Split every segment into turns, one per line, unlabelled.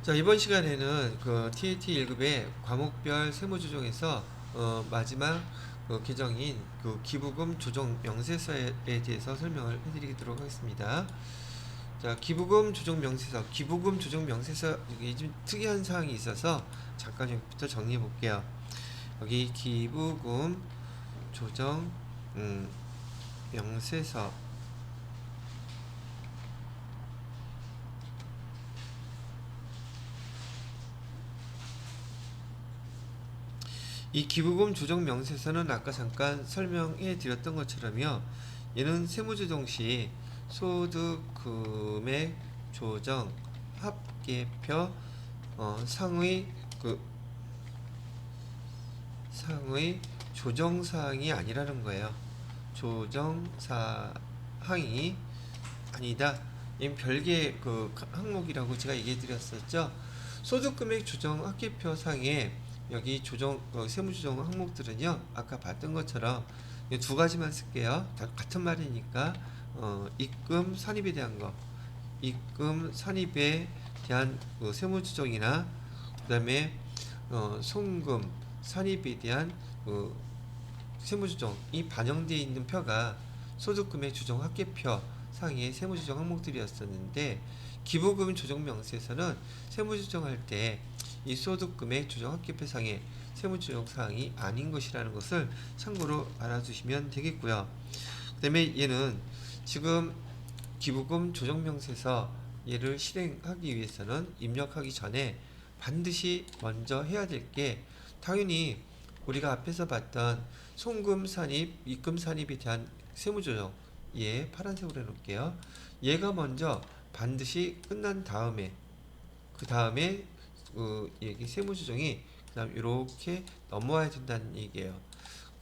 자, 이번 시간에는 그 TAT 1급의 과목별 세무조정에서 마지막 개정인 그 기부금 조정 명세서에 대해서 설명을 해드리도록 하겠습니다. 자, 기부금 조정 명세서, 기부금 조정 명세서 이게 좀 특이한 사항이 있어서 잠깐 여기부터 정리해 볼게요. 여기 기부금 조정 명세서, 이 기부금 조정 명세서는 아까 잠깐 설명해 드렸던 것처럼요, 얘는 세무조정 시 소득 금액 조정 합계표 상의 상의 조정 사항이 아니라는 거예요. 조정 사항이 아니다. 이 별개의 그 항목이라고 제가 얘기해 드렸었죠. 소득 금액 조정 합계표 상에 여기 조정 세무조정 항목들은요, 아까 봤던 것처럼 두 가지만 쓸게요. 다 같은 말이니까 입금 산입에 대한 거, 입금 산입에 대한 세무조정이나 그 다음에 송금 산입에 대한 세무조정이 반영되어 있는 표가 소득금액 조정 합계표 상의 세무조정 항목들이었었는데, 기부금 조정 명세서는 세무조정할 때 이 소득금액 조정 합계표 상의 세무조정 사항이 아닌 것이라는 것을 참고로 알아두시면 되겠고요. 그 다음에 얘는 지금 기부금 조정 명세서 얘를 실행하기 위해서는 입력하기 전에 반드시 먼저 해야 될 게, 당연히 우리가 앞에서 봤던 송금 산입, 입금 산입에 대한 세무조정, 얘 파란색으로 해놓을게요. 얘가 먼저 반드시 끝난 다음에, 그 다음에 얘기 세무조정이 그다음 이렇게 넘어와야 된다는 얘기예요.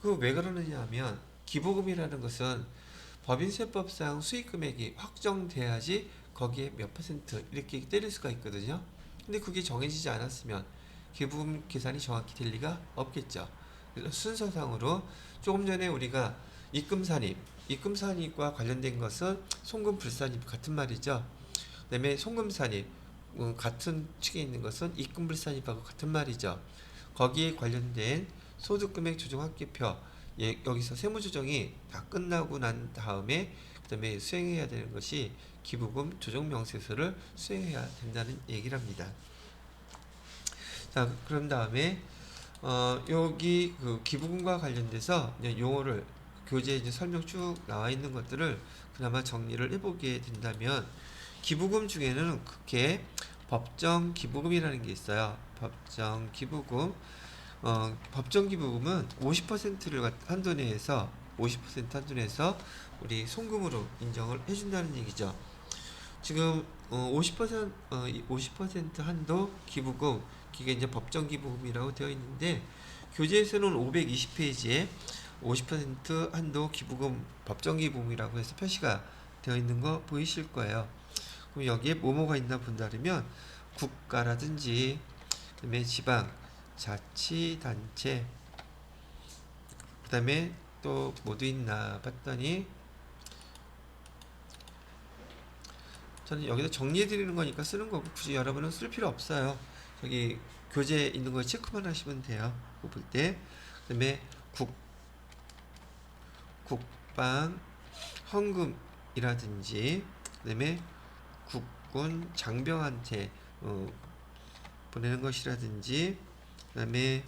그 왜 그러느냐 하면, 기부금이라는 것은 법인세법상 수익금액이 확정돼야지 거기에 몇 퍼센트 이렇게 때릴 수가 있거든요. 근데 그게 정해지지 않았으면 기부금 계산이 정확히 될 리가 없겠죠. 그래서 순서상으로 조금 전에 우리가 입금산입과 관련된 것은 송금 불산입 같은 말이죠. 그 다음에 송금산입 같은 축에 있는 것은 입금 불산입하고 같은 말이죠. 거기에 관련된 소득금액 조정 합계표, 여기서 세무조정이 다 끝나고 난 다음에 그 다음에 수행해야 되는 것이 기부금 조정 명세서를 수행해야 된다는 얘기를 합니다. 자, 그런 다음에 여기 그 기부금과 관련돼서 용어를 교재에 이제 설명 쭉 나와 있는 것들을 그나마 정리를 해보게 된다면, 기부금 중에는 크게 법정 기부금이라는 게 있어요. 법정 기부금. 법정 기부금은 50%를 한도 내에서 50% 한도 내에서 우리 송금으로 인정을 해준다는 얘기죠. 지금 50% 한도 기부금, 이게 이제 법정 기부금이라고 되어 있는데, 교재에서는 520페이지에 50% 한도 기부금, 법정 기부금이라고 해서 표시가 되어 있는 거 보이실 거예요. 그럼 여기에 뭐뭐가 있나 본다면, 국가라든지 그다음에 지방 자치단체, 그 다음에 또 뭐도 있나 봤더니, 저는 여기다 정리해 드리는 거니까 쓰는 거고 굳이 여러분은 쓸 필요 없어요. 저기 교재에 있는 거 체크만 하시면 돼요. 볼 때. 그 다음에 국방 헌금이라든지, 그 다음에 국군 장병한테 보내는 것이라든지, 그 다음에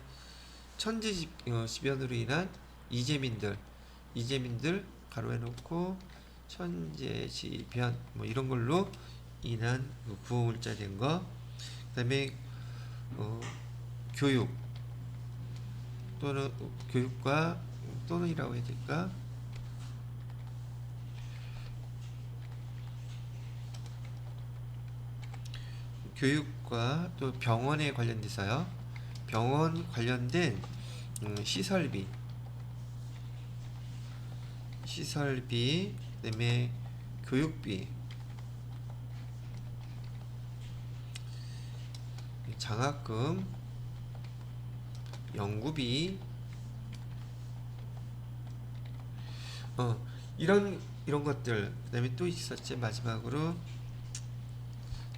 천재지변으로 인한 이재민들 가로해놓고 천재지변 뭐 이런 걸로 인한 구호물자 된 거, 그 다음에 교육 또는 교육과 또는이라고 해야 될까, 교육과 또 병원에 관련돼서요, 병원 관련된 시설비, 그다음에 교육비, 장학금, 연구비, 이런 것들. 그다음에 또 있었지, 마지막으로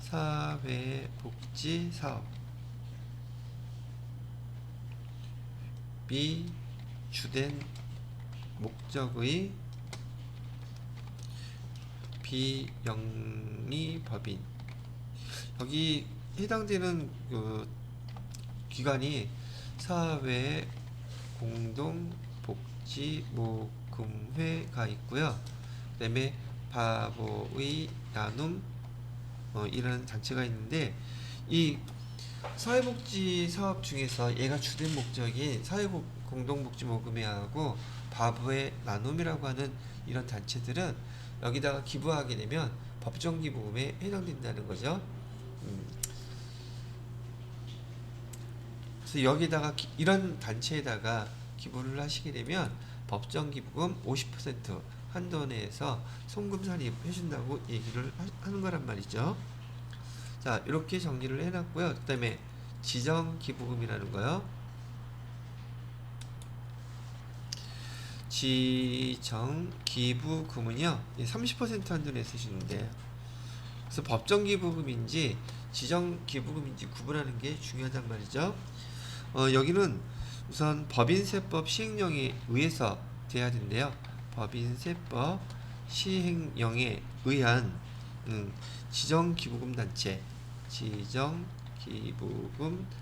사회복지사업이 주된 목적의 비영리법인, 여기 해당되는 그 기관이 사회공동복지모금회가 있고요. 그 다음에 바보의 나눔 이라는 단체가 있는데, 이 사회복지 사업 중에서 얘가 주된 목적인 사회공동복지모금회하고 바보의 나눔이라고 하는 이런 단체들은 여기다가 기부하게 되면 법정기부금에 해당된다는 거죠. 그래서 여기다가 이런 단체에다가 기부를 하시게 되면 법정기부금 50% 한도 내에서 송금 산입 해준다고 얘기를 하는 거란 말이죠. 자, 이렇게 정리를 해놨고요. 그 다음에 지정기부금이라는 거요. 지정기부금은요 30% 한도 내에 쓰시는데, 그래서 법정기부금인지 지정기부금인지 구분하는 게 중요하단 말이죠. 여기는 우선 법인세법 시행령에 의해서 돼야 된대요. 법인세법 시행령에 의한 지정기부금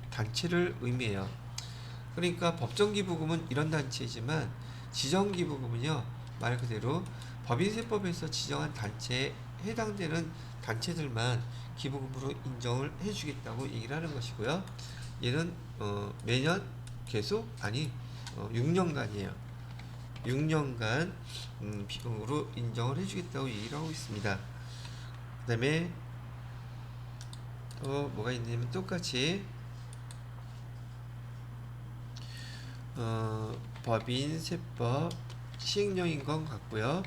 단체를 의미해요. 그러니까 법정기부금은 이런 단체이지만 지정기부금은요, 말 그대로 법인세법에서 지정한 단체에 해당되는 단체들만 기부금으로 인정을 해주겠다고 얘기를 하는 것이고요. 얘는 매년 계속 6년간이에요. 6년간 비용으로 인정을 해주겠다고 얘기를 하고 있습니다. 그 다음에 또 뭐가 있냐면 똑같이 법인세법 시행령인 것 같고요.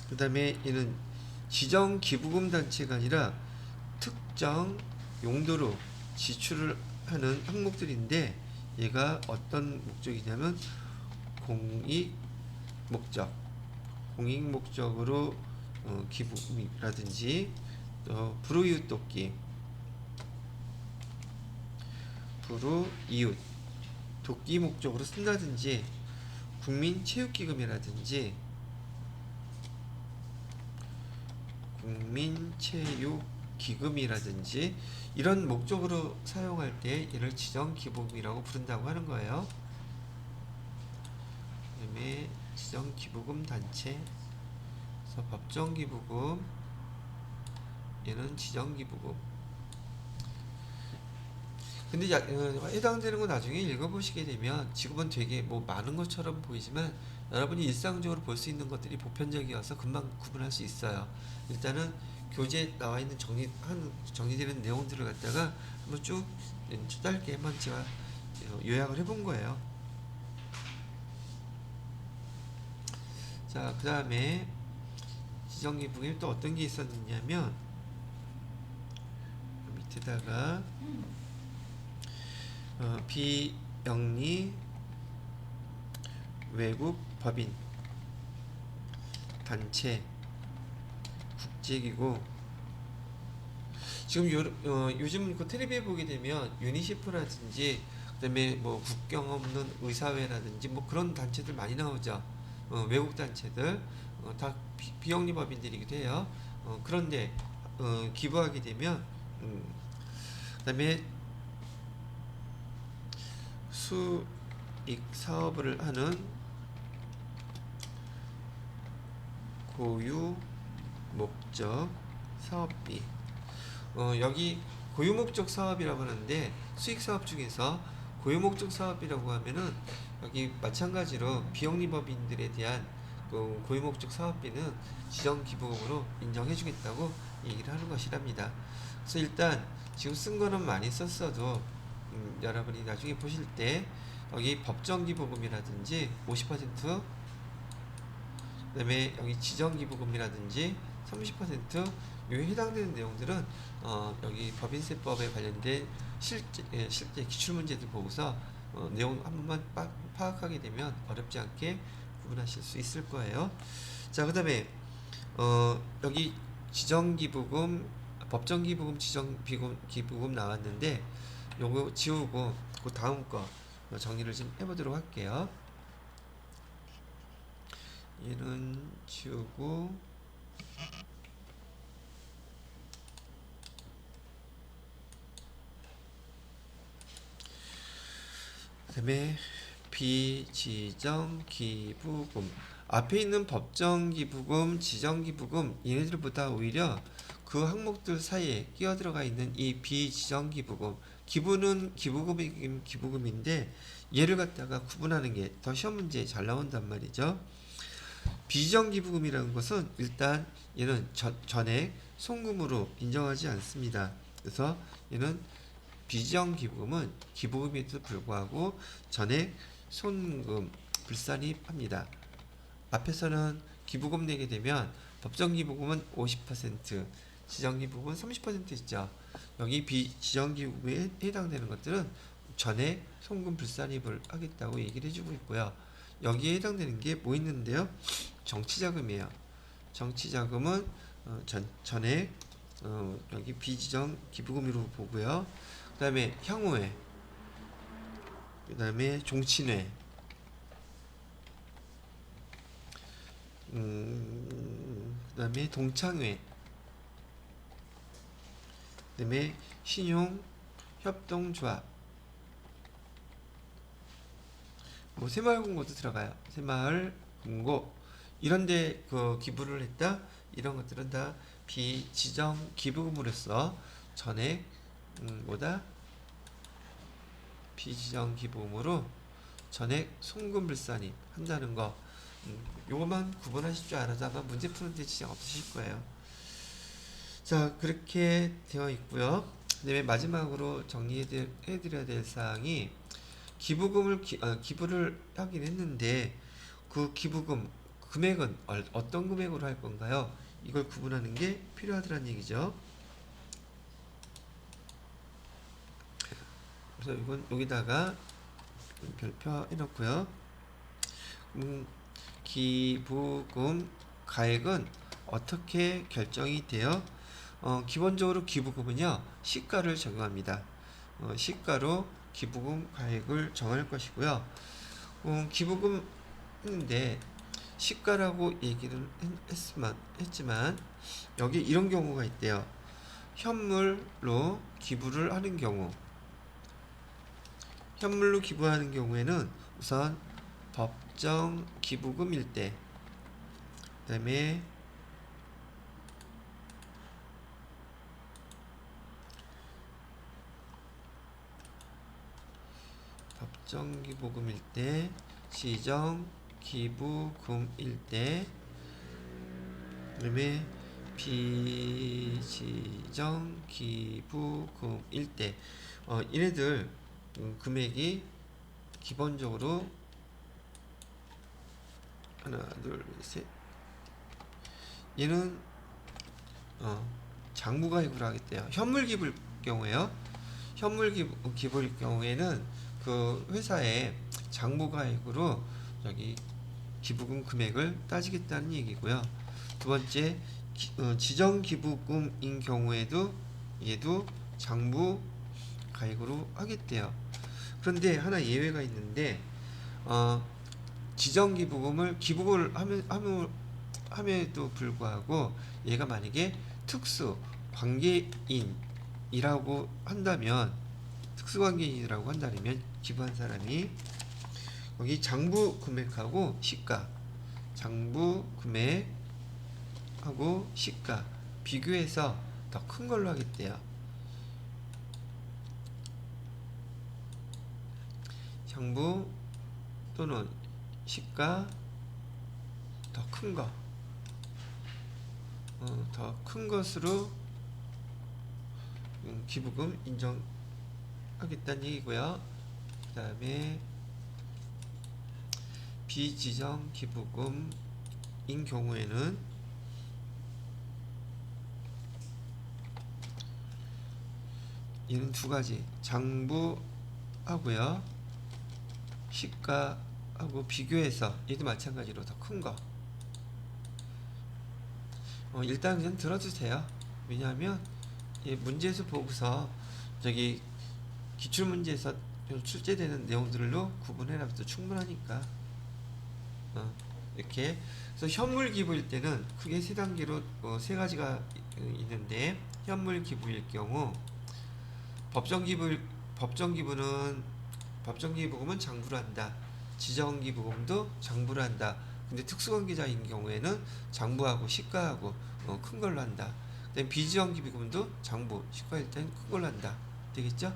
그 다음에 얘는 지정기부금 단체가 아니라 특정 용도로 지출을 하는 항목들인데, 얘가 어떤 목적이냐면 공익목적으로 기부금이라든지 불우이웃 돕기 목적으로 쓴다든지, 국민체육기금이라든지 이런 목적으로 사용할 때 얘를 지정기부금이라고 부른다고 하는 거예요. 그 다음에 지정기부금 단체, 그래서 법정기부금, 얘는 지정기부금. 근데 해당되는 거 나중에 읽어보시게 되면 지금은 되게 뭐 많은 것처럼 보이지만 여러분이 일상적으로 볼 수 있는 것들이 보편적이어서 금방 구분할 수 있어요. 일단은 교재에 나와 있는 정리되는 내용들을 갖다가 한번 쭉 짧게 한번 제가 요약을 해본 거예요. 자, 그 다음에 지정기부금이 또 어떤 게 있었느냐면, 밑에다가 비영리 외국 법인 단체 국제기구, 지금 요즘 그 텔레비에 보게 되면 유니세프라든지 그다음에 뭐 국경 없는 의사회라든지 뭐 그런 단체들 많이 나오죠. 외국 단체들 다 비영리 법인들이기도 해요. 그런데 기부하게 되면 그다음에 수익 사업을 하는 고유 목적 사업비, 여기 고유 목적 사업이라고 하는데, 수익 사업 중에서 고유 목적 사업이라고 하면은 여기 마찬가지로 비영리 법인들에 대한 그 고유 목적 사업비는 지정 기부금으로 인정해 주겠다고 얘기를 하는 것이랍니다. 그래서 일단 지금 쓴 거는 많이 썼어도 여러분이 나중에 보실 때 여기 법정기부금이라든지 50%, 그 다음에 여기 지정기부금이라든지 30%, 요 해당되는 내용들은 여기 법인세법에 관련된 실제 기출문제들 보고서 내용 한 번만 파악하게 되면 어렵지 않게 구분하실 수 있을 거예요. 자, 그 다음에 여기 지정기부금 법정 기부금, 지정 기부금 나왔는데 요거 지우고 그 다음 거 정리를 좀 해보도록 할게요. 얘는 지우고 그다음에 비지정 기부금, 앞에 있는 법정 기부금, 지정 기부금 얘네들보다 오히려 그 항목들 사이에 끼어 들어가 있는 이 비지정 기부금, 기부는 기부금이긴 기부금인데 얘를 갖다가 구분하는 게 더 시험 문제에 잘 나온단 말이죠. 비지정 기부금이라는 것은 일단 얘는 전액 송금으로 인정하지 않습니다. 그래서 얘는 비지정 기부금은 기부금에도 불구하고 전액 송금 불산입합니다. 앞에서는 기부금 내게 되면 법정 기부금은 50%, 지정 기부금은 30% 있죠. 여기 비지정 기부금에 해당되는 것들은 전액 송금 불산입을 하겠다고 얘기를 해주고 있고요. 여기에 해당되는 게 뭐 있는데요? 정치자금이에요. 정치자금은 전액 여기 비지정 기부금으로 보고요. 그 다음에 향후회, 그 다음에 종친회, 그 다음에 동창회, 그 다음에 신용협동조합, 뭐 새마을금고도 들어가요. 새마을금고 이런데 그 기부를 했다, 이런 것들은 다 비지정 기부금으로서 전액 뭐다 비지정 기부금으로 전액 송금 불산입 한다는 거, 요것만 구분하실 줄 알아다가 문제 푸는데 지장 없으실 거예요. 자, 그렇게 되어 있고요. 그다음에 마지막으로 정리해드려야 될 사항이 기부금을 기부를 하긴 했는데 그 기부금 금액은 어떤 금액으로 할 건가요? 이걸 구분하는 게 필요하다는 얘기죠. 그래서 이건 여기다가 별표 해놓고요. 기부금 가액은 어떻게 결정이 돼요? 기본적으로 기부금은요, 시가를 적용합니다. 시가로 기부금 가액을 정할 것이고요. 기부금 했는데 시가라고 얘기를 했지만 여기 이런 경우가 있대요. 현물로 기부를 하는 경우, 현물로 기부하는 경우에는 우선 법정 기부금일 때, 그 다음에 법정 기부금일 때, 지정 기부금일 때, 그 다음에 비지정 기부금일 때, 얘네들 금액이 기본적으로 하나, 둘, 셋. 얘는 장부가입을 하겠대요. 현물 기부일 경우에요. 현물 기부일 경우에는 그 회사에 장부가액으로 여기 기부금 금액을 따지겠다는 얘기고요. 두 번째, 지정 기부금인 경우에도 얘도 장부 가액으로 하겠대요. 그런데 하나 예외가 있는데, 지정 기부금을 기부를 함에도 불구하고 얘가 만약에 특수 관계인이라고 한다면, 특수관계인이라고 한다면 기부한 사람이 여기 장부 금액하고 시가, 장부 금액하고 시가 비교해서 더 큰 걸로 하겠대요. 장부 또는 시가 더 큰 거, 더 큰 것으로 기부금 인정하겠다는 얘기고요. 그 다음에 비지정 기부금인 경우에는 얘는 두 가지, 장부하고요, 시가하고 비교해서 얘도 마찬가지로 더 큰 거. 일단 그냥 들어주세요. 왜냐하면 예, 문제에서 보고서 저기 기출문제에서 출제되는 내용들로 구분해놔도 충분하니까. 이렇게. 그래서 현물 기부일 때는 크게 세 단계로 세 가지가 있는데, 현물 기부일 경우 법정 기부는 법정 기부금은 장부를 한다. 지정 기부금도 장부를 한다. 근데 특수관계자인 경우에는 장부하고 시가하고 큰 걸로 한다. 그다음에 비지정 기부금도 장부, 시가일 때는 큰 걸로 한다. 되겠죠?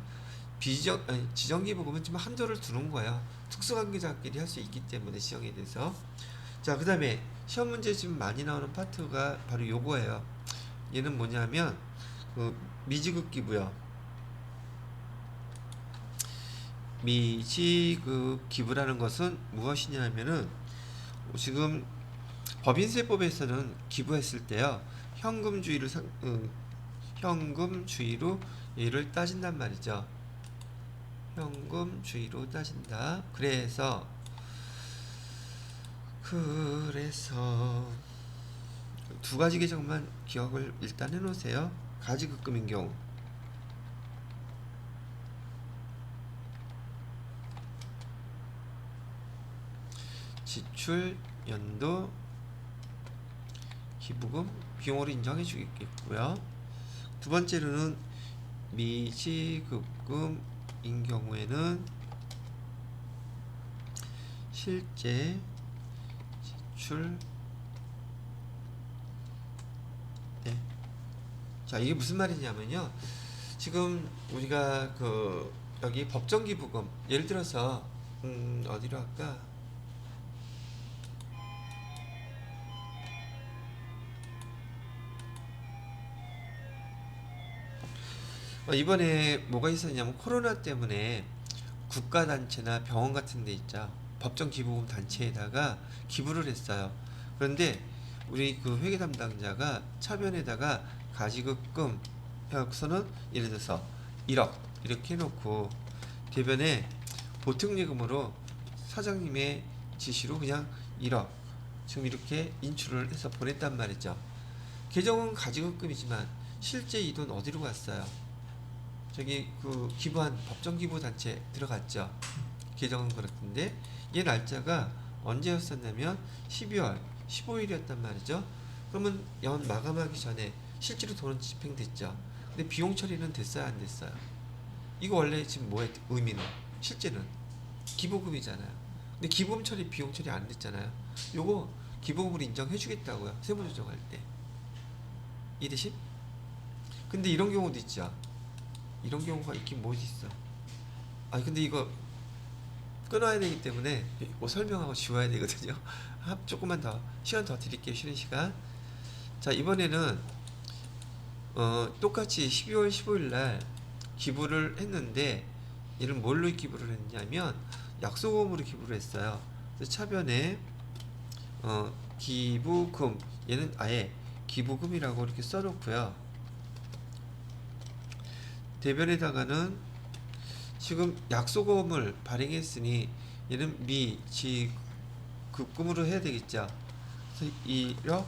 지정 기부금은 좀 한도를 두는 거예요. 특수관계자끼리 할 수 있기 때문에 지정에 대해서. 자, 그 다음에 시험 문제 지금 많이 나오는 파트가 바로 요거예요. 얘는 뭐냐면 미지급 기부요. 미지급 기부라는 것은 무엇이냐면은 지금 법인세법에서는 기부했을 때요, 현금주의로 얘를 따진단 말이죠. 현금주의로 따진다. 그래서 두 가지 계정만 기억을 일단 해놓으세요. 가지급금인 경우 지출, 연도, 기부금, 비용으로 인정해 주겠고요. 두 번째로는 미지급금인 경우에는 실제 지출. 네. 자, 이게 무슨 말이냐면요, 지금 우리가 여기 법정 기부금, 예를 들어서 어디로 할까? 이번에 뭐가 있었냐면 코로나 때문에 국가단체나 병원 같은 데 있죠, 법정 기부금 단체에다가 기부를 했어요. 그런데 우리 회계 담당자가 차변에다가 가지급금 해서는 예를 들어서 1억 이렇게 해놓고 대변에 보통예금으로 사장님의 지시로 그냥 1억 지금 이렇게 인출을 해서 보냈단 말이죠. 계정은 가지급금이지만 실제 이 돈 어디로 갔어요? 저기 기부한 법정 기부 단체 들어갔죠. 계정은 그렇던데 얘 날짜가 언제였었냐면 12월 15일이었단 말이죠. 그러면 연 마감하기 전에 실제로 돈은 집행됐죠. 근데 비용 처리는 됐어요, 안 됐어요? 이거 원래 지금 뭐의 의미는 실제는 기부금이잖아요. 근데 기부금 처리, 비용 처리 안 됐잖아요. 요거 기부금으로 인정해 주겠다고요, 세무조정할 때. 이해되심? 근데 이런 경우도 있죠. 이런 경우가 있긴 뭐 있어. 근데 이거 끊어야 되기 때문에 설명하고 지워야 되거든요. 조금만 더 시간 더 드릴게요. 쉬는 시간. 자, 이번에는 똑같이 12월 15일 날 기부를 했는데 얘는 뭘로 기부를 했냐면 약소금으로 기부를 했어요. 그래서 차변에 기부금, 얘는 아예 기부금이라고 이렇게 써놓고요. 대변에다가는 지금 약소금을 발행했으니 얘는 미지급금으로 해야 되겠죠. 그래서 1억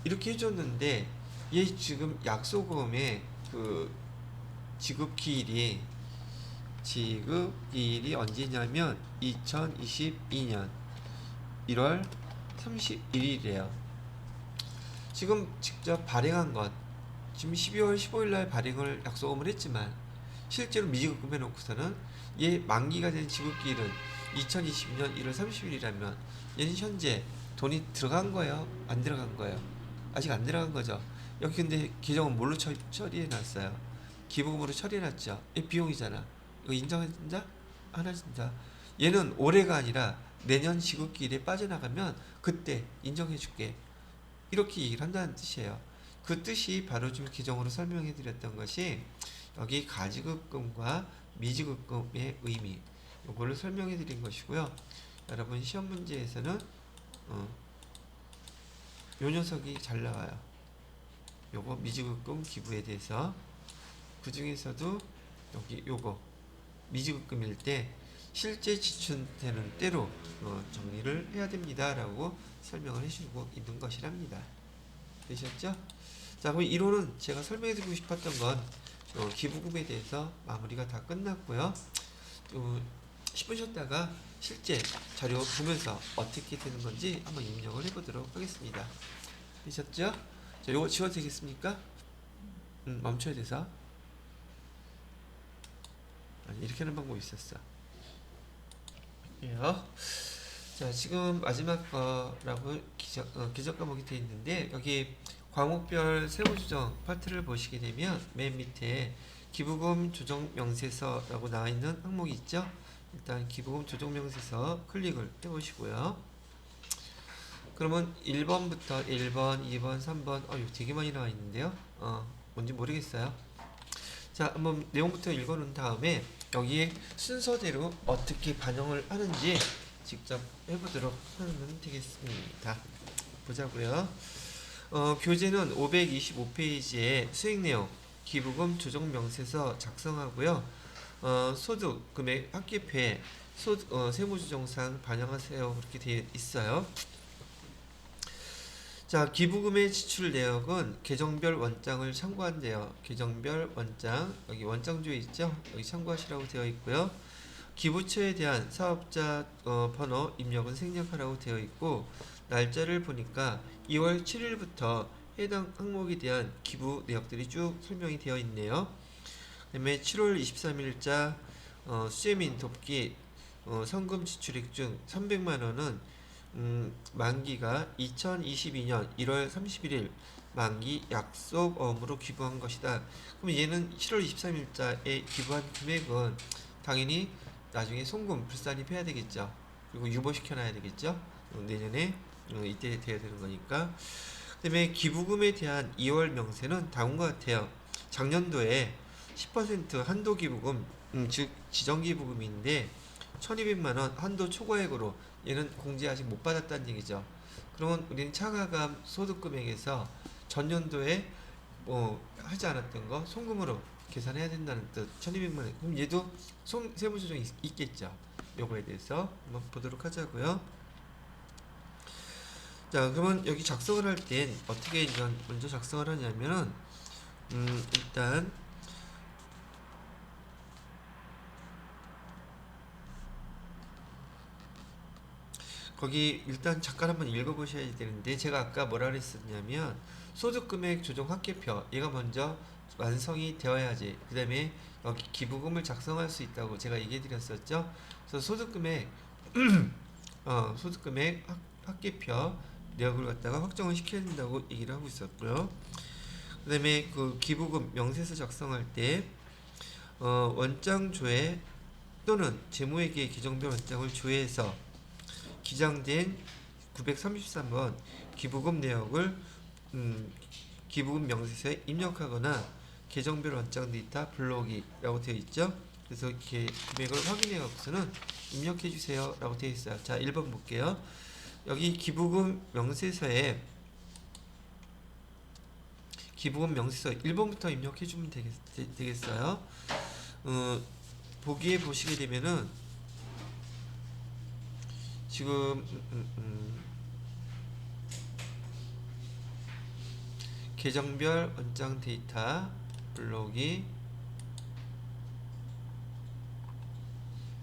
이렇게 해줬는데 얘 지금 약소금의 지급기일이 언제냐면 2022년 1월 31일이에요. 지금 직접 발행한 것, 지금 12월 15일 날 발행을 약소금을 했지만 실제로 미지급금 해놓고서는 얘 만기가 된 지급기일은 2020년 1월 30일이라면 얘는 현재 돈이 들어간 거예요, 안 들어간 거예요? 아직 안 들어간 거죠. 여기 근데 계정은 뭘로 처리해놨어요? 기부금으로 처리해놨죠. 얘 비용이잖아. 이거 인정해준다? 안 해준다? 얘는 올해가 아니라 내년 지급기일에 빠져나가면 그때 인정해줄게, 이렇게 얘기를 한다는 뜻이에요. 그 뜻이 바로 좀 기정으로 설명해 드렸던 것이 여기 가지급금과 미지급금의 의미, 요거를 설명해 드린 것이고요. 여러분 시험 문제에서는 요 녀석이 잘 나와요. 요거 미지급금 기부에 대해서. 그 중에서도 여기 요거 미지급금일 때 실제 지출되는 때로 정리를 해야 됩니다 라고 설명을 해주고 있는 것이랍니다. 되셨죠? 자, 그럼 이론은 제가 설명해드리고 싶었던 건 기부금에 대해서 마무리가 다 끝났고요. 10분 쉬었다가 실제 자료 보면서 어떻게 되는 건지 한번 입력을 해보도록 하겠습니다. 되셨죠? 자, 요거 지워도 되겠습니까? 멈춰야 돼서. 아니, 이렇게 하는 방법이 있었어. 예요. 자, 지금 마지막 거라고 기적 과목이 되어 있는데, 여기 과목별 세부조정 파트를 보시게 되면 맨 밑에 기부금 조정 명세서라고 나와 있는 항목이 있죠. 일단 기부금 조정 명세서 클릭을 해보시고요. 그러면 1번부터 1번, 2번, 3번, 이거 되게 많이 나와 있는데요. 뭔지 모르겠어요. 자, 한번 내용부터 읽어놓은 다음에 여기에 순서대로 어떻게 반영을 하는지 직접 해보도록 하면 되겠습니다. 보자고요. 교재는 525페이지에 수익 내용, 기부금 조정 명세서 작성하고요. 소득, 금액, 합계표에 세무조정상 반영하세요. 그렇게 되어 있어요. 자, 기부금의 지출 내역은 계정별 원장을 참고한대요. 계정별 원장, 여기 원장조에 있죠? 여기 참고하시라고 되어 있고요. 기부처에 대한 사업자 번호 입력은 생략하라고 되어 있고, 날짜를 보니까 2월 7일부터 해당 항목에 대한 기부 내역들이 쭉 설명이 되어 있네요. 그 다음에 7월 23일자 수재민 돕기 성금 지출액 중 300만원은 만기가 2022년 1월 31일 만기 약속어음으로 기부한 것이다. 그럼 얘는 7월 23일자에 기부한 금액은 당연히 나중에 송금 불산입해야 되겠죠. 그리고 유보시켜놔야 되겠죠. 내년에 이때 돼야 되는 거니까. 그 다음에 기부금에 대한 2월 명세는 다음과 같아요. 작년도에 10% 한도 기부금, 즉 지정 기부금인데 1200만원 한도 초과액으로 얘는 공제 아직 못 받았다는 얘기죠. 그러면 우리는 차가감 소득금액에서 전년도에 하지 않았던 거 송금으로 계산해야 된다는 뜻. 1200만원. 그럼 얘도 세무조정이 있겠죠. 요거에 대해서 한번 보도록 하자고요. 자, 그러면 여기 작성을 할 땐 어떻게 먼저 작성을 하냐면은 일단 거기 일단 잠깐 한번 읽어보셔야 되는데, 제가 아까 뭐라 그랬었냐면 소득금액 조정 합계표 얘가 먼저 완성이 되어야지 그 다음에 여기 기부금을 작성할 수 있다고 제가 얘기해 드렸었죠. 그래서 소득금액 소득금액 합계표 내역을 갖다가 확정을 시켜야 된다고 얘기를 하고 있었고요. 그 다음에 그 기부금 명세서 작성할 때 원장 조회 또는 재무회계 기정별 원장을 조회해서 기장된 933번 기부금 내역을 기부금 명세서에 입력하거나 계정별 원장 데이터 불러오기라고 되어 있죠. 그래서 이렇게 금액을 확인해 갖고서는 입력해 주세요 라고 되어 있어요. 자, 1번 볼게요. 여기 기부금 명세서에 기부금 명세서 1번부터 입력해 주면 되겠어요. 보기에 보시게 되면은 지금 계정별 원장 데이터 불러오기.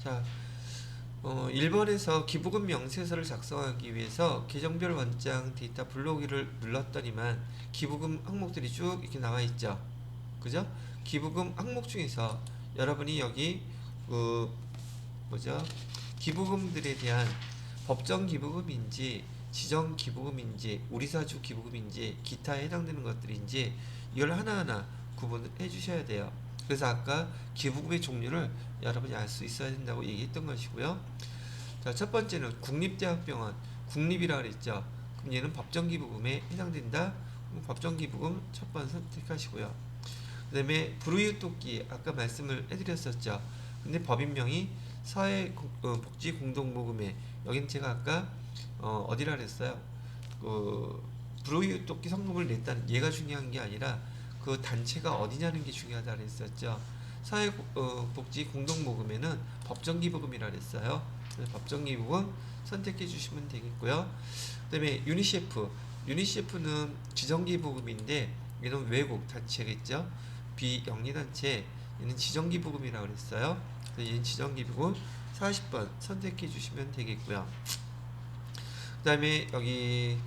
자, 1번에서 기부금 명세서를 작성하기 위해서 계정별 원장 데이터 불러오기를 눌렀더니만 기부금 항목들이 쭉 이렇게 나와 있죠. 그죠? 기부금 항목 중에서 여러분이 여기 기부금들에 대한 법정 기부금인지 지정 기부금인지 우리사주 기부금인지 기타에 해당되는 것들인지 이걸 하나하나 구분을 해 주셔야 돼요. 그래서 아까 기부금의 종류를 여러분이 알 수 있어야 된다고 얘기했던 것이고요. 자, 첫 번째는 국립대학병원 국립이라 그랬죠. 그럼 얘는 법정 기부금에 해당된다. 법정 기부금 첫 번 선택하시고요. 그 다음에 불우이웃돕기 아까 말씀을 해드렸었죠. 근데 법인명이 사회복지공동모금회, 여기는 제가 아까 어디라 그랬어요? 불우이웃돕기 성금을 냈다는 얘가 중요한 게 아니라 그 단체가 어디냐는 게 중요하다 그랬었죠. 사회복지공동모금회는 법정기부금이라 그랬어요. 법정기부금 선택해 주시면 되겠고요. 그 다음에 유니세프 유니세프는 지정기부금인데 얘는 외국 단체겠죠. 비영리단체, 얘는 지정기부금이라고 그랬어요. 그래서 얘는 지정기부금 40번 선택해 주시면 되겠고요. 그 다음에 여기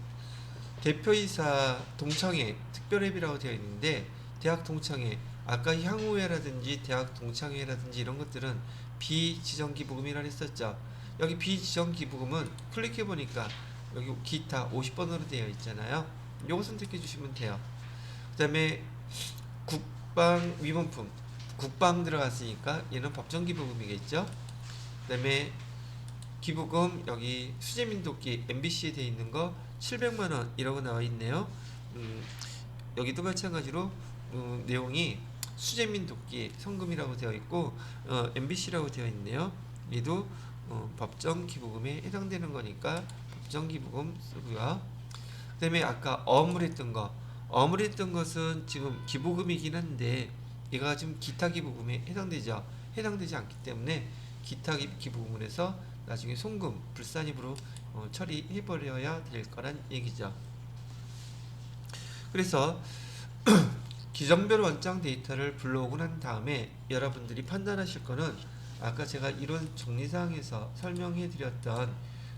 대표이사 동창회 특별회비라고 되어 있는데, 대학 동창회, 아까 향후회라든지 대학 동창회라든지 이런 것들은 비지정기부금이라 했었죠. 여기 비지정기부금은 클릭해 보니까 여기 기타 50번으로 되어 있잖아요. 요거 선택해 주시면 돼요. 그 다음에 국방 위문품, 국방 들어갔으니까 얘는 법정기부금이겠죠. 그 다음에 기부금 여기 수재민도끼 MBC에 되어 있는 거 700만원 이라고 나와 있네요. 여기도 마찬가지로 내용이 수재민도끼 성금이라고 되어 있고 MBC라고 되어 있네요. 얘도 법정 기부금에 해당되는 거니까 법정 기부금 쓰고요. 그 다음에 아까 어물했던 거, 어물했던 것은 지금 기부금이긴 한데 얘가 지금 기타 기부금에 해당되죠. 해당되지 않기 때문에 기타 기부금에서 나중에 송금, 불산입으로 처리해버려야 될 거란 얘기죠. 그래서 기정별 원장 데이터를 불러오고 난 다음에 여러분들이 판단하실 거는 아까 제가 이론 정리사항에서 설명해 드렸던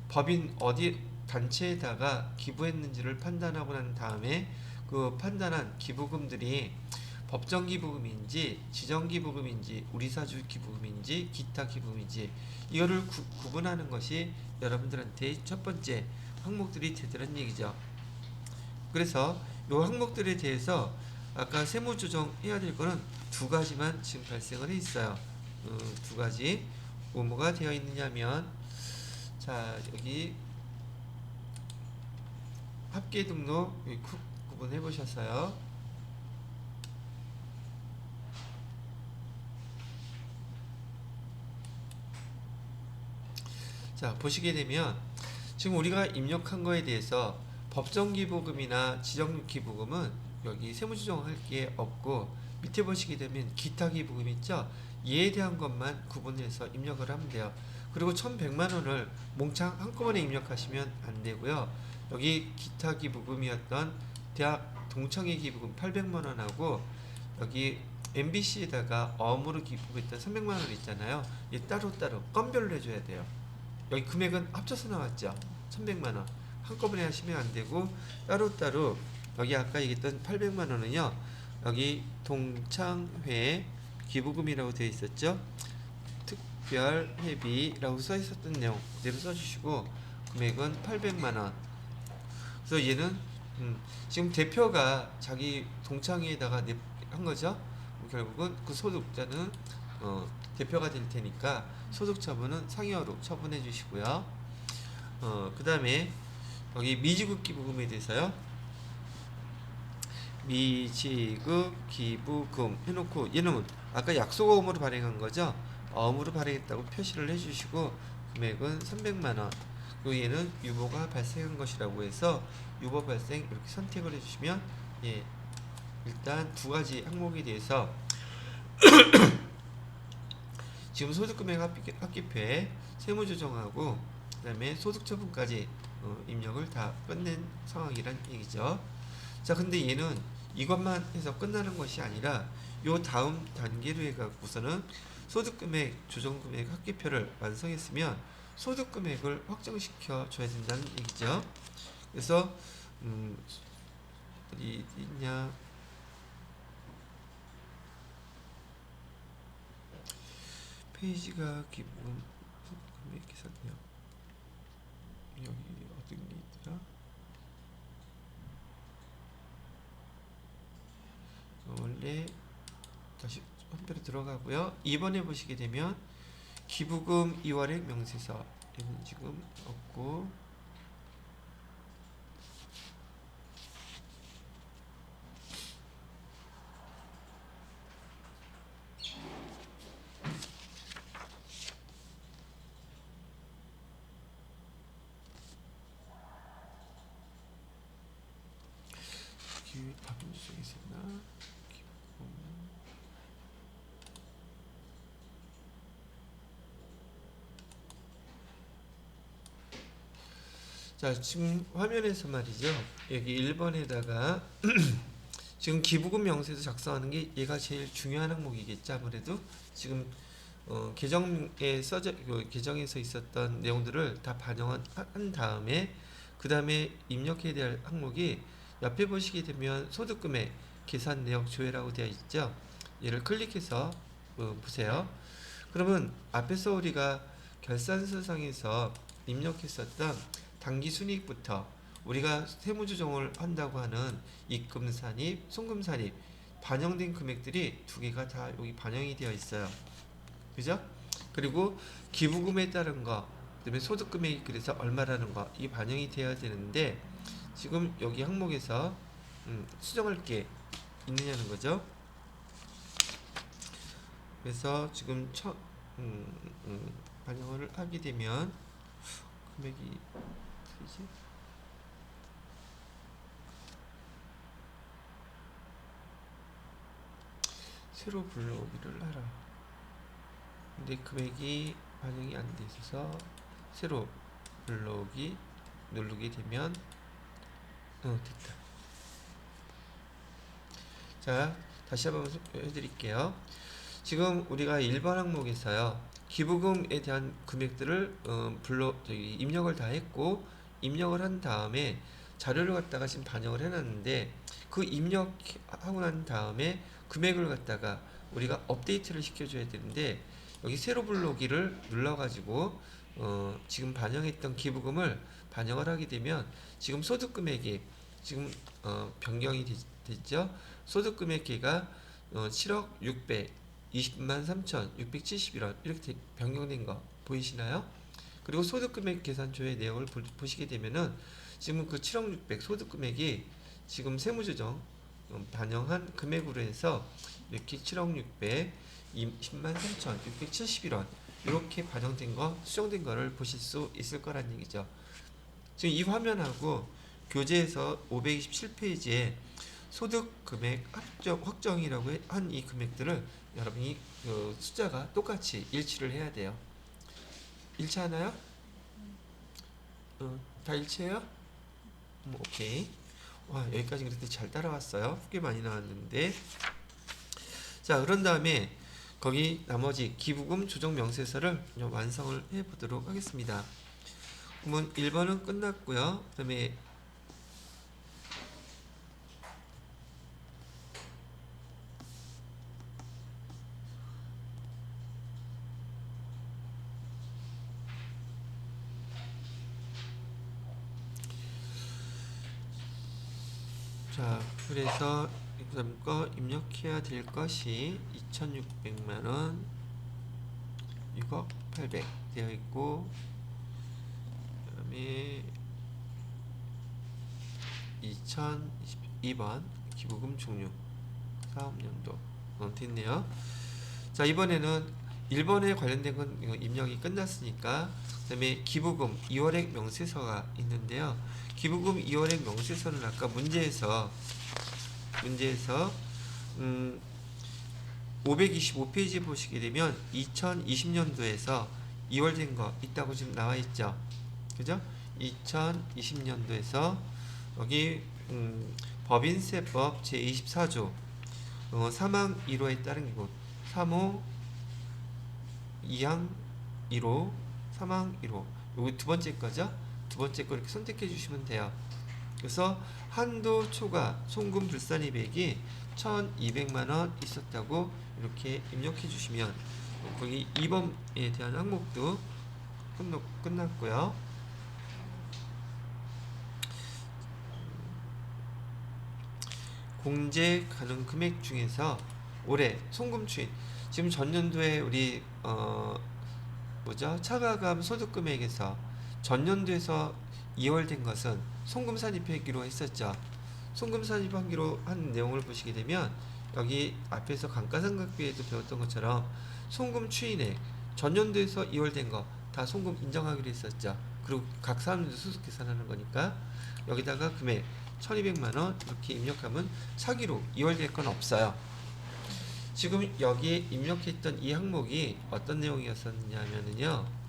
법인 어디 단체에다가 기부했는지를 판단하고 난 다음에 그 판단한 기부금들이 법정 기부금인지 지정 기부금인지 우리사주 기부금인지 기타 기부금인지 이거를 구분하는 것이 여러분들한테 첫 번째 항목들이 되더란 얘기죠. 그래서 이 항목들에 대해서 아까 세무조정 해야 될 거는 두 가지만 지금 발생을 해 있어요. 두 가지 뭐가 되어 있느냐면, 자 여기 합계 등록 구분해 보셨어요. 자 보시게 되면 지금 우리가 입력한 거에 대해서 법정기부금이나 지정기부금은 여기 세무조정할 게 없고, 밑에 보시게 되면 기타 기부금 있죠. 이에 대한 것만 구분해서 입력을 하면 돼요. 그리고 1100만원을 몽창 한꺼번에 입력하시면 안 되고요. 여기 기타 기부금이었던 대학 동창회 기부금 800만원하고 여기 MBC에다가 어무로 기부했던 300만원 있잖아요. 이 따로따로 건별로 해줘야 돼요. 여기 금액은 합쳐서 나왔죠. 1100만원 한꺼번에 하시면 안 되고 따로따로 여기 아까 얘기했던 800만원은요 여기 동창회 기부금이라고 되어 있었죠. 특별회비라고 써 있었던 내용 그대로 써주시고 금액은 800만원. 그래서 얘는 지금 대표가 자기 동창회에다가 한 거죠. 결국은 그 소득자는 대표가 될 테니까 소득 처분은 상여로 처분해 주시고요. 그 다음에 여기 미지급 기부금에 대해서요. 미지급 기부금 해놓고 얘는 아까 약속어음으로 발행한 거죠. 어음으로 발행했다고 표시를 해주시고 금액은 300만원. 그리고 얘는 유보가 발생한 것이라고 해서 유보 발생 이렇게 선택을 해주시면 예, 일단 두 가지 항목에 대해서 지금 소득금액 합기표에 세무조정하고 그 다음에 소득처분까지 입력을 다 끝낸 상황이란 얘기죠. 자 근데 얘는 이것만 해서 끝나는 것이 아니라 요 다음 단계로 해갖고서는 소득금액 조정금액 합기표를 완성했으면 소득금액을 확정시켜 줘야 된다는 얘기죠. 그래서 어디 있냐, 페이지가 기본 금액 계산이요. 여기 어떤 게 있더라? 원래 다시 한대로 들어가고요. 2번에 보시게 되면 기부금 2월의 명세서 얘는 지금 없고, 답은 쪽에 있었나? 자, 지금 화면에서 말이죠. 여기 1번에다가 지금 기부금 명세서 작성하는 게 얘가 제일 중요한 항목이겠죠. 아무래도 지금 계정에 계정에서 있었던 내용들을 다 반영한 다음에 그 다음에 입력해야 될 항목이 옆에 보시게 되면 소득금액 계산 내역 조회라고 되어 있죠. 얘를 클릭해서 보세요. 그러면 앞에서 우리가 결산서상에서 입력했었던 당기순이익부터 우리가 세무조정을 한다고 하는 입금산입, 송금산입 반영된 금액들이 두 개가 다 여기 반영이 되어 있어요. 그죠? 그리고 기부금에 따른 거, 그다음에 소득금액이 그래서 얼마라는 거, 이 반영이 되어야 되는데 지금 여기 항목에서 수정할 게 있느냐는 거죠. 그래서 지금 반영을 하게 되면 금액이 되지? 새로 불러오기를 하라. 근데 금액이 반영이 안 돼 있어서 새로 불러오기 누르게 되면 됐다. 자, 다시 한번 해드릴게요. 지금 우리가 1번 항목에서요, 기부금에 대한 금액들을 입력을 다 했고, 입력을 한 다음에 자료를 갖다가 지금 반영을 해놨는데, 그 입력하고 난 다음에 금액을 갖다가 우리가 업데이트를 시켜줘야 되는데, 여기 새로 불러오기를 눌러가지고 지금 반영했던 기부금을 반영을 하게 되면 지금 소득금액이 지금 변경이 됐죠. 소득금액계가 7억 620만 3,671원 이렇게 변경된 거 보이시나요? 그리고 소득금액 계산조의 내용을 보시게 되면은 지금 그 7억 600 소득금액이 지금 세무조정 반영한 금액으로 해서 이렇게 7억 600 20만 3,671원 이렇게 반영된 거, 수정된 거를 보실 수 있을 거란 얘기죠. 지금 이 화면하고 교재에서 527페이지에 소득금액 확정이라고 한 이 금액들을 여러분이 숫자가 똑같이 일치를 해야 돼요. 일치하나요? 다 일치해요? 오케이. 와, 여기까지 그래도 잘 따라왔어요. 꽤 많이 나왔는데. 자, 그런 다음에 거기 나머지 기부금 조정 명세서를 완성을 해 보도록 하겠습니다. 그러면 1번은 끝났고요. 그 다음에 자, 그래서 그다음 거 입력해야 될 것이 2,600만원 6억 800 되어 있고, 그 다음에 2022번 기부금 종류 사업연도 됐네요. 자, 이번에는 1번에 관련된 건 입력이 끝났으니까 그 다음에 기부금 2월액 명세서가 있는데요. 기부금 2월액 명세서는 아까 문제에서 525페이지 보시게 되면 2020년도에서 2월 된 거 있다고 지금 나와 있죠. 그죠? 2020년도에서 여기 법인세법 제24조 사망 1호에 따른 경우 3호 2항 1호 사망 1호 여기 두 번째 거죠. 두 번째 거 이렇게 선택해 주시면 돼요. 그래서 한도 초과 송금 불산입액이 1,200만원 있었다고 이렇게 입력해 주시면 거기 2번에 대한 항목도 끝났고요. 공제 가능 금액 중에서 올해 송금 추인 지금 전년도에 우리 차가감 소득금액에서 전년도에서 2월 된 것은 송금 산입하기로 했었죠. 송금 산입하기로 한 내용을 보시게 되면 여기 앞에서 감가상각비에도 배웠던 것처럼 송금 추인액 전년도에서 2월 된 거 다 송금 인정하기로 했었죠. 그리고 각 사람들도 수수 계산하는 거니까 여기다가 금액 1,200만원 이렇게 입력하면 차기로 2월 될 건 없어요. 지금 여기에 입력했던 이 항목이 어떤 내용이었었냐면요.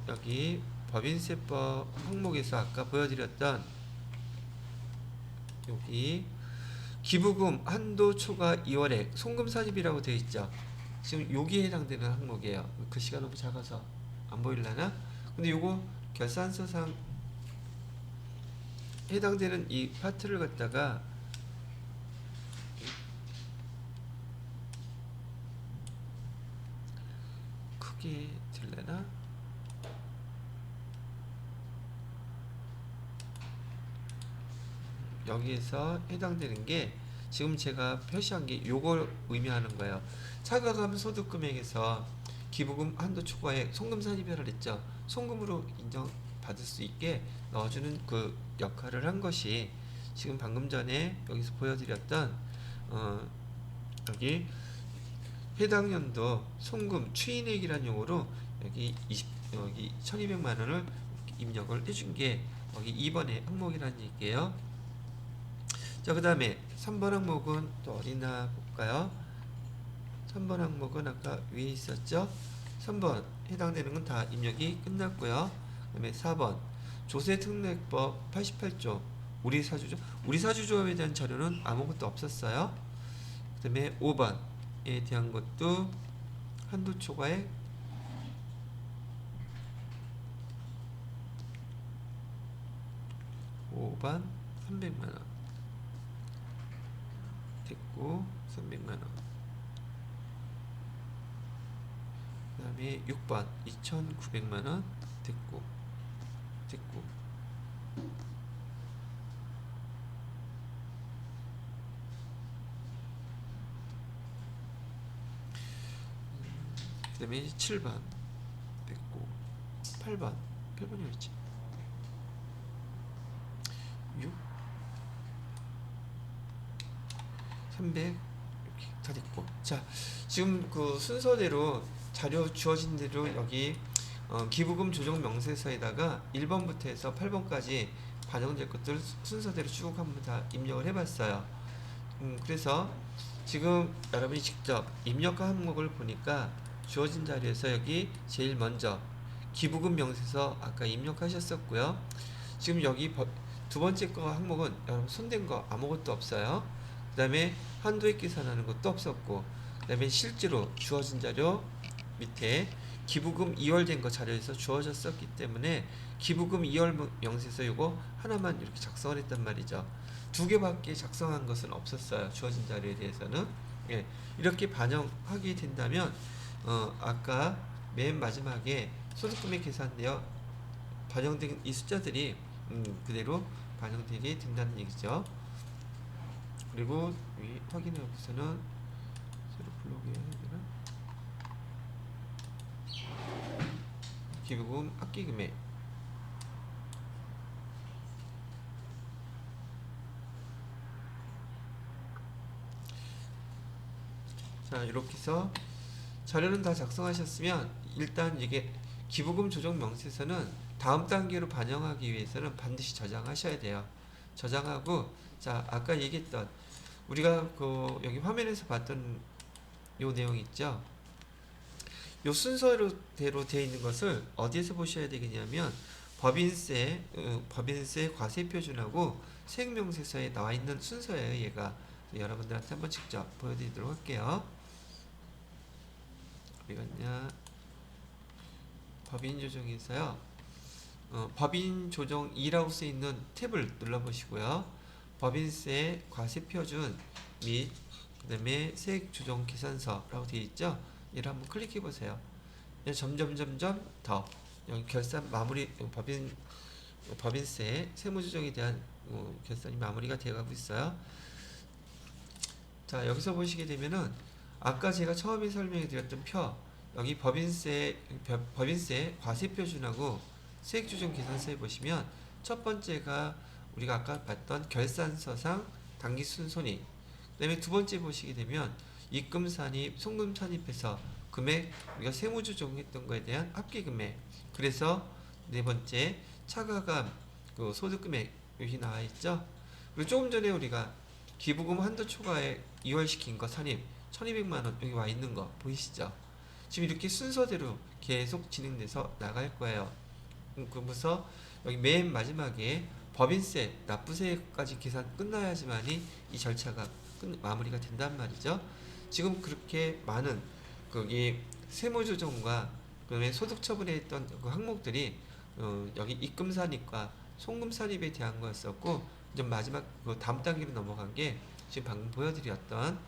여기 법인세법 항목에서 아까 보여드렸던 여기 기부금 한도 초과 2월액 송금 사집이라고 되어 있죠. 지금 여기에 해당되는 항목이에요. 글씨가 너무 작아서 안 보일라나? 근데 요거 결산서상 해당되는 이 파트를 갖다가 크게 들려나? 여기에서 해당되는 게 지금 제가 표시한 게 요걸 의미하는 거예요. 차가감 소득금액에서 기부금 한도 초과액 송금 산입을 했죠. 송금으로 인정받을 수 있게 넣어주는 그 역할을 한 것이 지금 방금 전에 여기서 보여드렸던 여기 해당 연도 송금 추인액이라는 용어로 여기 1200만 원을 입력을 해준 게 여기 2번의 항목이라는 얘기예요. 자, 그 다음에 3번 항목은 또 어디나 볼까요? 3번 항목은 아까 위에 있었죠? 3번 해당되는 건 다 입력이 끝났고요. 그 다음에 4번 조세특례법 88조 우리사주조합에 대한 자료는 아무것도 없었어요. 그 다음에 5번에 대한 것도 한도 초과액 5번 300만원 됐고 300만원 그 다음에 6번 2900만원 됐고 그 다음에 7번 됐고 8번이 어딨지? 6 300 이렇게 다 됐고. 자, 지금 그 순서대로 자료 주어진 대로 여기 기부금 조정 명세서에다가 1번부터 해서 8번까지 반영될 것들 순서대로 쭉 한번 다 입력을 해봤어요. 그래서 지금 여러분이 직접 입력한 항목을 보니까 주어진 자료에서 여기 제일 먼저 기부금 명세서 아까 입력하셨었고요. 지금 여기 두 번째 거 항목은 여러분 손댄 거 아무것도 없어요. 그 다음에 한도액 계산하는 것도 없었고, 그 다음에 실제로 주어진 자료 밑에 기부금 2월 된 거 자료에서 주어졌었기 때문에 기부금 2월 명세서 요거 하나만 이렇게 작성을 했단 말이죠. 두 개밖에 작성한 것은 없었어요. 주어진 자료에 대해서는. 예, 이렇게 반영하게 된다면 아까 맨 마지막에 소득금액 계산되어 반영된 이 숫자들이 그대로 반영되게 된다는 얘기죠. 그리고 위 확인해보서는 새로 불러오게 해야 되나? 기부금 합계금액 자, 이렇게 해서 자료는 다 작성하셨으면 일단 이게 기부금 조정 명세서는 다음 단계로 반영하기 위해서는 반드시 저장하셔야 돼요. 저장하고, 자, 아까 얘기했던 우리가 여기 화면에서 봤던 요 내용 있죠? 요 순서대로 되어 있는 것을 어디에서 보셔야 되겠냐면 법인세 과세표준하고 세액명세서에 나와 있는 순서예요. 얘가 여러분들한테 한번 직접 보여드리도록 할게요. 어디 갔냐? 법인 조정에서요. 법인 조정 2라고 쓰여 있는 탭을 눌러보시고요. 법인세 과세표준 및 그다음에 세액 조정 계산서라고 되어 있죠. 얘를 한번 클릭해 보세요. 점점 더 여기 결산 마무리 법인세 세무조정에 대한 결산이 마무리가 되어가고 있어요. 자, 여기서 보시게 되면은 아까 제가 처음에 설명해 드렸던 표 여기 법인세 과세표준하고 세액조정 계산서에 보시면 첫 번째가 우리가 아까 봤던 결산서상 당기순손익, 그 다음에 두 번째 보시게 되면 입금산입, 송금산입해서 금액 우리가 세무조정했던 거에 대한 합계금액, 그래서 네 번째 차가감 소득금액 여기 나와 있죠. 그리고 조금 전에 우리가 기부금 한도 초과에 2월 시킨 거 산입 1200만원 여기 와 있는 거 보이시죠? 지금 이렇게 순서대로 계속 진행돼서 나갈 거예요. 그러면서 여기 맨 마지막에 법인세, 납부세까지 계산 끝나야지만이 이 절차가 마무리가 된단 말이죠. 지금 그렇게 많은 거기 세무조정과 그다음에 소득처분에 했던 그 항목들이 여기 입금산입과 송금산입에 대한 거였었고, 이제 마지막 그 다음 단계로 넘어간 게 지금 방금 보여드렸던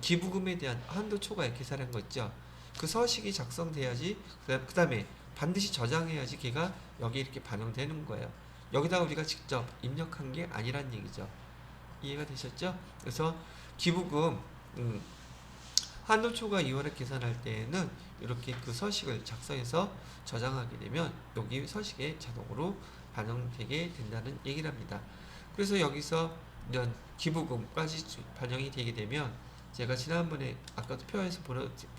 기부금에 대한 한도 초과에 계산한 거 있죠. 그 서식이 작성돼야지, 그 다음에 반드시 저장해야지 걔가 여기 이렇게 반영되는 거예요. 여기다가 우리가 직접 입력한 게 아니란 얘기죠. 이해가 되셨죠? 그래서 기부금 한도 초과 이원을 계산할 때에는 이렇게 그 서식을 작성해서 저장하게 되면 여기 서식에 자동으로 반영되게 된다는 얘기를 합니다. 그래서 여기서 이런 기부금까지 반영이 되게 되면 제가 지난번에 아까도 표에서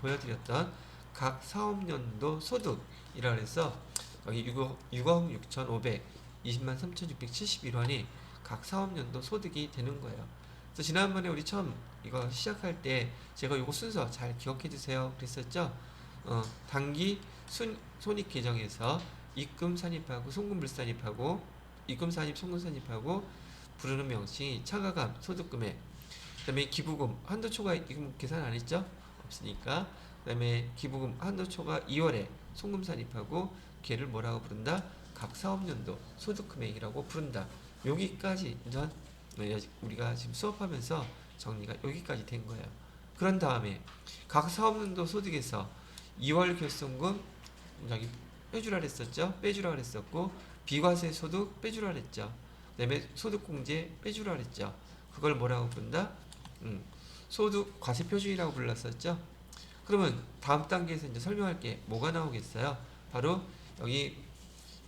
보여드렸던 각 사업연도 소득이라 해서 여기 6억 6,520만 3,671원이 각 사업연도 소득이 되는 거예요. 그래서 지난번에 우리 처음 이거 시작할 때 제가 이거 순서 잘 기억해 두세요 그랬었죠. 단기 손익 계정에서 입금 산입하고 송금 불산입하고 입금 산입 송금 산입하고 부르는 명칭이 차가감 소득금액, 그 다음에 기부금 한도 초과 이금 계산 안 했죠? 없으니까. 그 다음에 기부금 한도 초과 2월에 송금 산입하고 걔를 뭐라고 부른다? 각 사업연도 소득금액이라고 부른다. 여기까지 이제 우리가 지금 수업하면서 정리가 여기까지 된 거예요. 그런 다음에 각 사업연도 소득에서 2월 결손금 여기 빼주라 그랬었죠? 빼주라 그랬었고, 비과세 소득 빼주라 그랬죠? 그 다음에 소득공제 빼주라 그랬죠? 그걸 뭐라고 부른다? 소득 과세표준이라고 불렀었죠? 그러면 다음 단계에서 이제 설명할 게 뭐가 나오겠어요? 바로 여기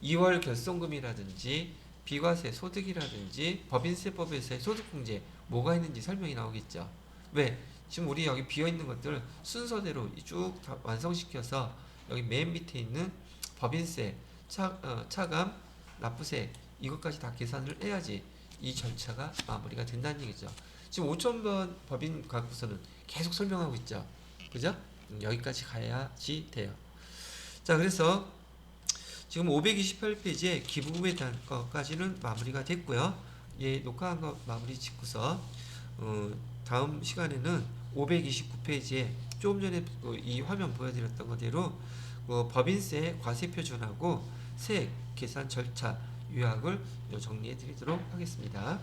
2월 결손금이라든지 비과세 소득이라든지 법인세법에서의 소득공제 뭐가 있는지 설명이 나오겠죠. 왜? 지금 우리 여기 비어있는 것들 순서대로 쭉 다 완성시켜서 여기 맨 밑에 있는 법인세, 차감, 납부세 이것까지 다 계산을 해야지 이 절차가 마무리가 된다는 얘기죠. 지금 5,000번 법인 과거서는 계속 설명하고 있죠. 그죠? 여기까지 가야지 돼요. 자, 그래서 지금 528페이지에 기부금에 대한 것까지는 마무리가 됐고요. 예, 녹화한 거 마무리 짓고서 다음 시간에는 529페이지에 조금 전에 이 화면 보여드렸던 것대로 법인세 과세표준하고 세액 계산 절차 요약을 정리해 드리도록 하겠습니다.